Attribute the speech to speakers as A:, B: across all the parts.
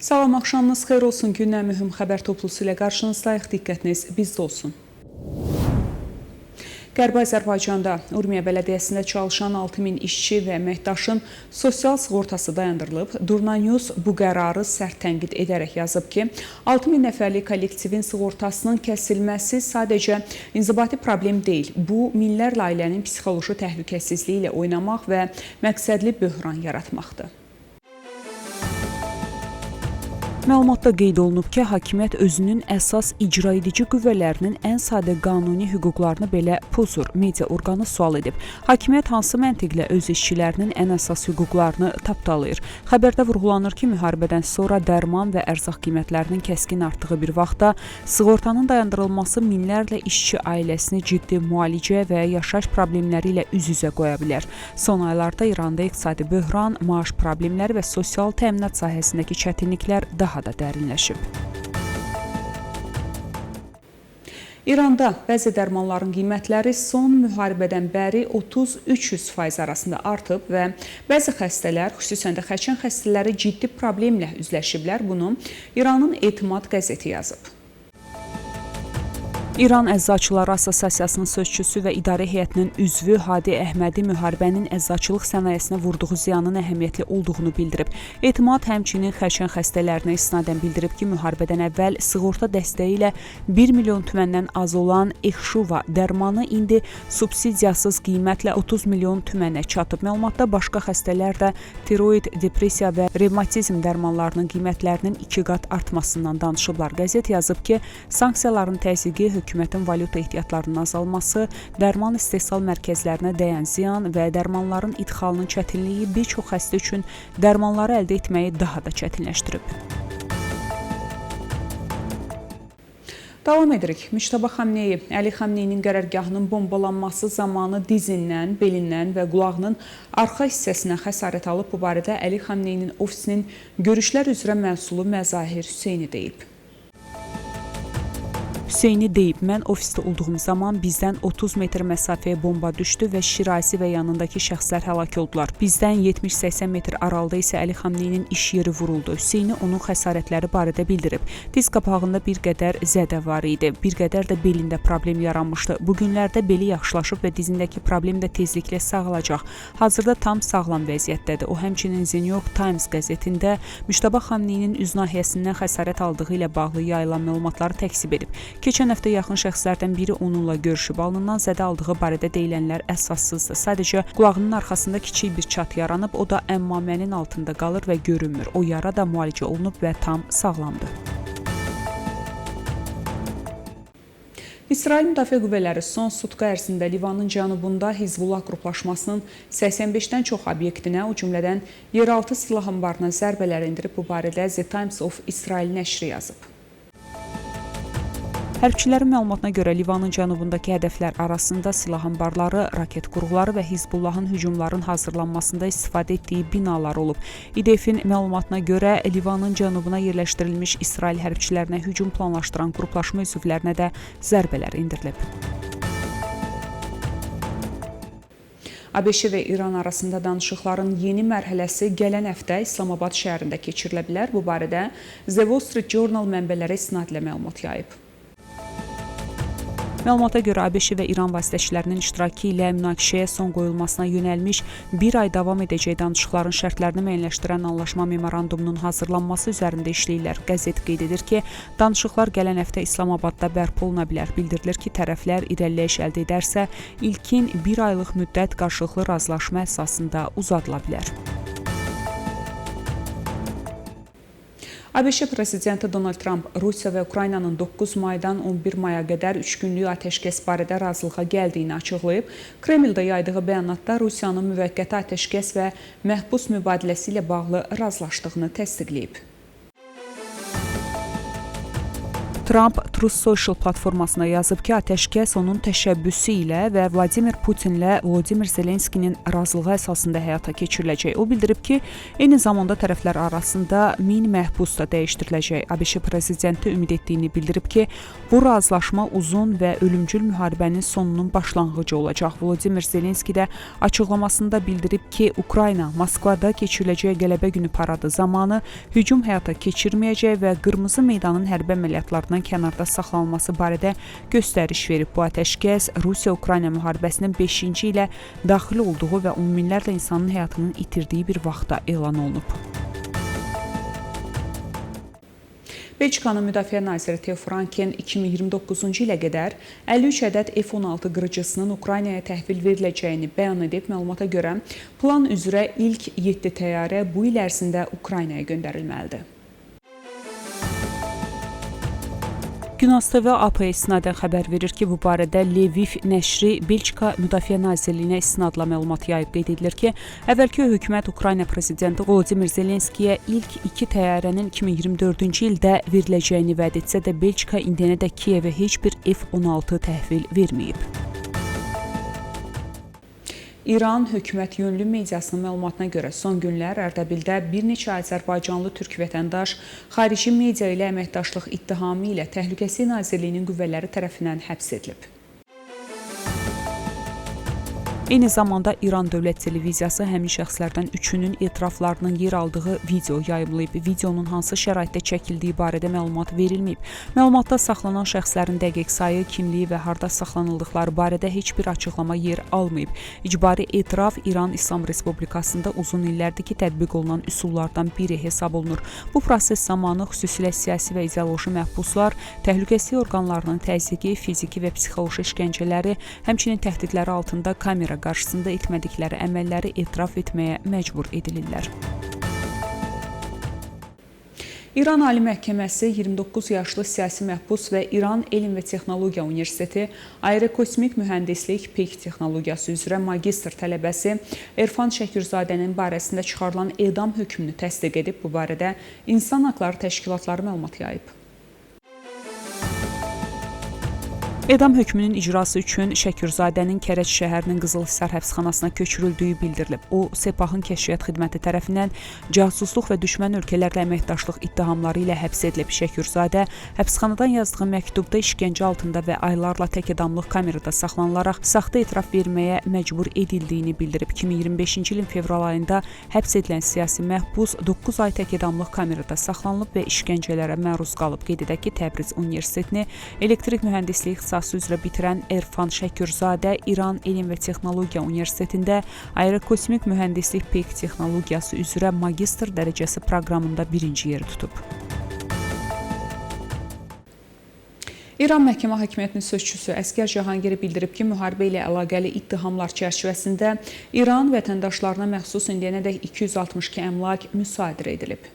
A: Salam, axşamınız xeyir olsun. Gündən mühüm xəbər toplusu ilə qarşınızdayıq. Diqqətiniz bizdə olsun. Qərbi Azərbaycanda Urmiya Bələdiyyəsində çalışan 6000 işçi və əməkdaşın sosial sığortası dayandırılıb. Durna News bu qərarı sərt tənqid edərək yazıb ki, 6000 nəfərlik kollektivin sığortasının kəsilməsi sadəcə inzibati problem deyil. Bu, minlərlə ailənin psixoloji təhlükəsizliyi ilə oynamaq və məqsədli böhran yaratmaqdır. Məlumatda qeyd olunub ki, hakimiyyət özünün əsas icra edici qüvvələrinin ən sadə qanuni hüquqlarını belə pozur. Media orqanı sual edib. Hakimiyyət hansı məntiqlə öz işçilərinin ən əsas hüquqlarını tapdalayır? Xəbərdə vurğulanır ki, müharibədən sonra dərman və ərzaq qiymətlərinin kəskin artdığı bir vaxtda sığortanın dayandırılması minlərlə işçi ailəsini ciddi müalicə və yaşayış problemləri ilə üz-üzə qoya bilər. Son aylarda İranda iqtisadi böhran, maaş problemləri və sosial təminat sahəsindəki çətinliklər daha da dərinləşib. İranda bəzi dərmanların qiymətləri son müharibədən bəri 30-300% arasında artıb və bəzi xəstələr, xüsusən də xərçəng xəstələri ciddi problemlə üzləşiblər. Bunu İranın Etimad qəzeti yazıb. İran Əczaçıları Assosiasiyasının sözçüsü və idarə heyətinin üzvü Hadi Əhmədi müharibənin əczaçılıq sənayesinə vurduğu ziyanın əhəmiyyətli olduğunu bildirib. Etimad həmçinin xərçəng xəstələrinə isnadən bildirib ki, müharibədən əvvəl sığorta dəstəyi ilə 1 milyon tüməndən az olan Exşuva dərmanı indi subsidiyasız qiymətlə 30 milyon tümənə çatıb. Məlumatda başqa xəstələr də tiroid, depressiya və revmatizm dərmanlarının qiymətlərinin 2 qat artmasından danışıblar. Qəzet yazıb ki, sanksiyaların təzyiqi hökumətin valyuta ehtiyatlarının azalması, dərman istehsal mərkəzlərinə dəyən ziyan və dərmanların idxalının çətinliyi bir çox xəstə üçün dərmanları əldə etməyi daha da çətinləşdirib. Davam edirik. Müştəbə Xamneyi, Əli Xamneyinin qərargahının bombalanması zamanı dizindən, belindən və qulağının arxa hissəsinə xəsarət alıb. Bu barədə Əli Xamneyinin ofisinin görüşlər üzrə məsulu Məzahir Hüseyni deyib. Hüseyni deyib, mən ofisdə olduğum zaman bizdən 30 metr məsafəyə bomba düşdü və Şirazi və yanındakı şəxslər həlak oldular. Bizdən 70-80 metr aralıda isə Əli Xamneyinin iş yeri vuruldu. Hüseyni onun xəsarətləri barədə bildirib. Diz qapağında bir qədər zədə var idi, bir qədər də belində problem yaranmışdı. Bu günlərdə beli yaxşılaşıb və dizindəki problem də tezliklə sağalacaq. Hazırda tam sağlam vəziyyətdədir. O həmçinin The New York Times qəzetində Müştəbə Xamneyinin üz nahiyəsindən xəsarət aldığı ilə bağlı yayılan məlumatları təkzib edib. Keçən həftə yaxın şəxslərdən biri onunla görüşüb, alnından zədə aldığı barədə deyilənlər əsassızdır. Sadəcə qulağının arxasında kiçik bir çat yaranıb, o da əmmamənin altında qalır və görünmür. O yara da müalicə olunub və tam sağlamdır. İsrail Müdafiə Qüvvələri son sutka ərzində Livanın cənubunda Hizbullah qruplaşmasının 85-dən çox obyektinə, o cümlədən yeraltı silah anbarına zərbələr endirib. Bu barədə The Times of Israel nəşri yazıb. Hərbçilərin məlumatına görə Livanın cənubundakı hədəflər arasında silah anbarları, raket qurğuları və Hizbullahın hücumların hazırlanmasında istifadə etdiyi binalar olub. İDF-in məlumatına görə Livanın cənubuna yerləşdirilmiş İsrail hərbçilərinə hücum planlaşdıran qruplaşma üzvlərinə də zərbələr endirilib. ABŞ və İran arasında danışıqların yeni mərhələsi gələn həftə İslamabad şəhərində keçirilə bilər. Bu barədə The Wall Street Journal mənbələrə isnadlə məlumat yayıb. Məlumata görə ABŞ və İran vasitəçilərinin iştirakı ilə münaqişəyə son qoyulmasına yönəlmiş bir ay davam edəcək danışıqların şərtlərini müəyyənləşdirən anlaşma memorandumunun hazırlanması üzərində işləyirlər. Qəzet qeyd edir ki, danışıqlar gələn həftə İslamabadda bərpa oluna bilər. Bildirilir ki, tərəflər irəliləyiş əldə edərsə, ilkin bir aylıq müddət qarşılıqlı razılaşma əsasında uzadıla bilər. ABŞ prezidenti Donald Trump Rusiya və Ukraynanın 9 maydan 11 maya qədər 3 günlük atəşkəs barədə razılığa gəldiyini açıqlayıb. Kremldə yaydığı bəyanatda Rusiyanın müvəqqəti atəşkəs və məhbus mübadiləsi ilə bağlı razılaşdığını təsdiqləyib. Tramp Truth Social platformasına yazıb ki, atəşkəs onun təşəbbüsü ilə və Vladimir Putinlə Volodimir Zelenskinin razılığı əsasında həyata keçiriləcək. O bildirib ki, eyni zamanda tərəflər arasında 1000 məhbus da dəyişdiriləcək. ABŞ prezidenti ümid etdiyini bildirib ki, bu razılaşma uzun və ölümcül müharibənin sonunun başlanğıcı olacaq. Volodimir Zelenski də açıqlamasında bildirib ki, Ukrayna Moskvada keçiriləcək qələbə günü paradı zamanı hücum həyata keçirməyəcək və Qırmızı meydanın hərbi əməliyyatlarından kənarda saxlanılması barədə göstəriş verib. Bu atəşkəs Rusiya-Ukrayna müharibəsinin 5-ci ilə daxil olduğu və on minlərlə insanın həyatını itirdiyi bir vaxtda elan olunub. Belçikanın Müdafiə naziri Theo Franken 2029-cu ilə qədər 53 ədəd F-16 qırıcısının Ukraynaya təhvil veriləcəyini bəyan edib. Məlumata görə plan üzrə ilk 7 təyyarə bu il ərzində Ukraynaya göndərilməlidir. Günas TV AP-yə istinadən xəbər verir ki, bu barədə Lviv nəşri Belçika Müdafiə Nazirliyinə istinadla məlumat yayıb. Qeyd edilir ki, əvvəlki hökumət Ukrayna prezidenti Volodimir Zelenskiyə ilk 2 təyyarənin 2024-cü ildə veriləcəyini vəd etsə də, Belçika indiyənədək Kiyevə heç bir F-16 təhvil verməyib. İran hökumət yönlü mediasının məlumatına görə son günlər Ərdəbildə bir neçə Azərbaycanlı türk vətəndaş xarici media ilə əməkdaşlıq ittihamı ilə Təhlükəsizlik Nazirliyinin qüvvələri tərəfindən həbs edilib. Eyni zamanda İran Dövlət Televiziyası həmin şəxslərdən üçünün etiraflarının yer aldığı video yayımlayıb. Videonun hansı şəraitdə çəkildiyi barədə məlumat verilməyib. Məlumatda saxlanan şəxslərin dəqiq sayı, kimliyi və harda saxlanıldıqları barədə heç bir açıqlama yer almayıb. İcbari etiraf İran İslam Respublikasında uzun illərdir ki, tətbiq olunan üsullardan biri hesab olunur. Bu proses zamanı xüsusilə siyasi və ideoloji məhbuslar, təhlükəsizlik orqanlarının təzyiqi, fiziki və psixoloji işgəncələri, həmçinin təhdidləri altında kamera qarşısında etmədikləri əməlləri etiraf etməyə məcbur edilirlər. İran Ali Məhkəməsi 29 yaşlı siyasi məhbus və İran Elm və Texnologiya Universiteti Aerokosmik Mühəndislik Peyk Texnologiyası üzrə magistr tələbəsi Erfan Şəkirzadənin barəsində çıxarılan edam hökmünü təsdiq edib. Bu barədə İnsan Haqları Təşkilatları məlumat yayıb. Edam hökmünün icrası üçün Şəkirzadənin Kərəc şəhərinin Qızılhisar həbsxanasına köçürüldüyü bildirilib. O, Sepahın Kəşfiyyat Xidməti tərəfindən casusluq və düşmən ölkələrlə əməkdaşlıq ittihamları ilə həbs edilib. Şəkirzadə həbsxanadan yazdığı məktubda işgəncə altında və aylarla təkidamlıq kamerada saxlanılaraq saxta etiraf verməyə məcbur edildiyini bildirib. 2025-ci ilin fevral ayında həbs edilən siyasi məhbus 9 ay təkidamlıq kamerada saxlanılıb və işgəncələrə məruz qalıb. Qeyd edək ki, Təbriz Universitetini elektrik mühəndisliyi ixtisası üzrə bitirən Erfan Şəkirzadə İran Elm və Texnologiya Universitetində Aerokosmik Mühəndislik Peyk Texnologiyası üzrə magistr dərəcəsi proqramında birinci yeri tutub. İran Məhkəmə Hakimiyyətinin sözçüsü Əsgər Cahangiri bildirib ki, müharibə ilə əlaqəli ittihamlar çərçivəsində İran vətəndaşlarına məxsus indiyənədək 262 əmlak müsadirə edilib.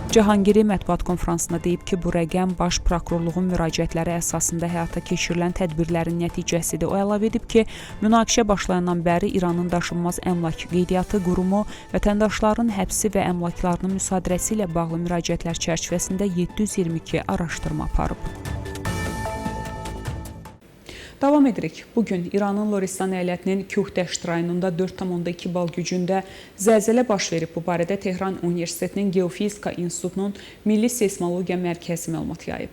A: Cahangiri mətbuat konfransında deyib ki, bu rəqəm baş prokurorluğun müraciətləri əsasında həyata keçirilən tədbirlərin nəticəsidir. O əlavə edib ki, münaqişə başlayandan bəri İranın daşınmaz əmlak qeydiyyatı qurumu vətəndaşların həbsi və əmlaklarının müsadirəsi ilə bağlı müraciətlər çərçivəsində 722 araşdırma aparıb. Davam edirik. Bugün İranın Loristan əyalətinin Kuhdəşt rayonunda 4,2 bal gücündə zəlzələ baş verib. Bu barədə Tehran Universitetinin Geofizika İnstitutunun Milli Seysmologiya Mərkəzi məlumat yayıb.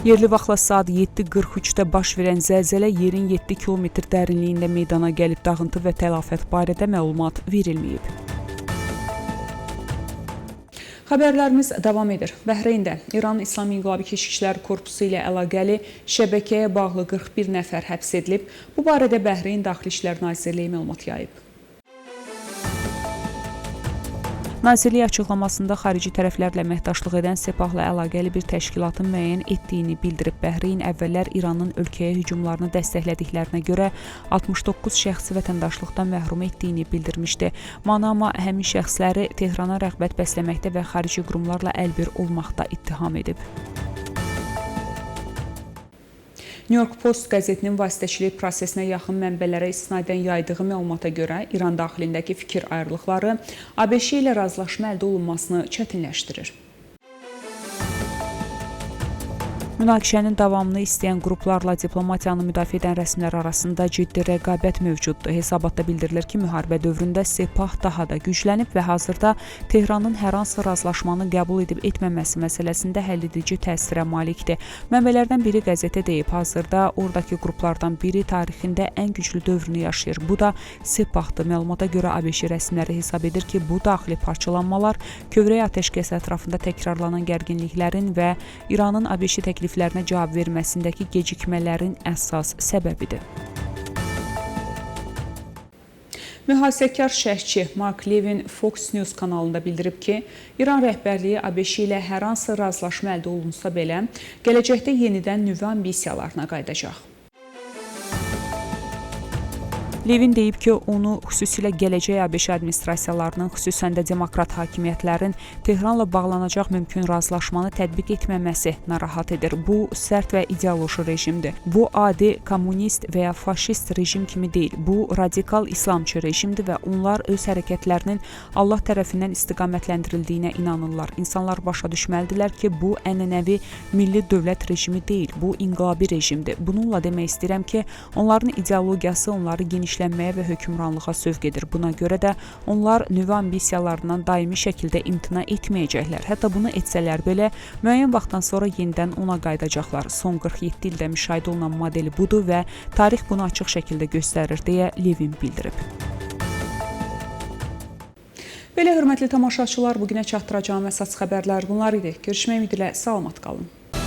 A: Yerli vaxtla saat 7:43-də baş verən zəlzələ yerin 7 kilometr dərinliyində meydana gəlib. Dağıntı və tələfat barədə məlumat verilməyib. Xəbərlərimiz davam edir. Bəhreyndə İran İslam İnqilabi Keşikçiləri Korpusu ilə əlaqəli şəbəkəyə bağlı 41 nəfər həbs edilib. Bu barədə Bəhreyn Daxili İşlər Nazirliyi məlumat yayıb. Nazirlik açıqlamasında xarici tərəflərlə əməkdaşlıq edən Sepahla əlaqəli bir təşkilatın müəyyən etdiyini bildirib. Bəhreyn əvvəllər İranın ölkəyə hücumlarını dəstəklədiklərinə görə 69 şəxsi vətəndaşlıqdan məhrum etdiyini bildirmişdi. Manama həmin şəxsləri Tehrana rəğbət bəsləməkdə və xarici qurumlarla əlbir olmaqda ittiham edib. New York Post qəzetinin vasitəçilik prosesinə yaxın mənbələrə istinadən yaydığı məlumata görə İran daxilindəki fikir ayrılıqları ABŞ ilə razılaşma əldə olunmasını çətinləşdirir. Münaqişənin davamını istəyən qruplarla diplomatiyanı müdafiə edən rəsmilər arasında ciddi rəqabət mövcuddur. Hesabatda bildirilir ki, müharibə dövründə Sepah daha da güclənib və hazırda Tehranın hər hansı razılaşmanı qəbul edib etməməsi məsələsində həlledici təsirə malikdir. Mənbələrdən biri qəzetə deyib, hazırda oradakı qruplardan biri tarixində ən güclü dövrünü yaşayır. Bu da Sepahdır. Məlumata görə ABŞ rəsmiləri hesab edir ki, bu daxili parçalanmalar kövrək atəşkəs ətrafında təkrarlanan gərginliklərin və İranın ABŞ təkliflərinə cavab verməsindəki gecikmələrin əsas səbəbidir. Mühafizəkar şərhçi Mark Levin Fox News kanalında bildirib ki, İran rəhbərliyi ABŞ ilə hər hansı razılaşma əldə olunsa belə, gələcəkdə yenidən nüvə ambisiyalarına qayıdacaq. Levin deyib ki, onu xüsusilə gələcək ABŞ administrasiyalarının, xüsusən də demokrat hakimiyyətlərin Tehranla bağlanacaq mümkün razılaşmanı tətbiq etməməsi narahat edir. Bu, sərt və ideoloji rejimdir. Bu, adi kommunist və ya faşist rejim kimi deyil. Bu, radikal İslamçı rejimdir və onlar öz hərəkətlərinin Allah tərəfindən istiqamətləndirildiyinə inanırlar. İnsanlar başa düşməlidirlər ki, bu ənənəvi milli dövlət rejimi deyil. Bu, inqilabi rejimdir. Bununla demək istəyirəm ki, onların ideologiyası onları genişlənməyə və hökmranlığa sövq edir. Buna görə də onlar nüvə ambisiyalarından daimi şəkildə imtina etməyəcəklər. Hətta bunu etsələr belə, müəyyən vaxtdan sonra yenidən ona qayıdacaqlar. Son 47 ildə müşahidə olunan modeli budur və tarix bunu açıq şəkildə göstərir, deyə Levin bildirib. Belə hörmətli tamaşaçılar, bugünə çatdıracağım əsas xəbərlər bunlar idi. Görüşmək ümidi ilə salamat qalın.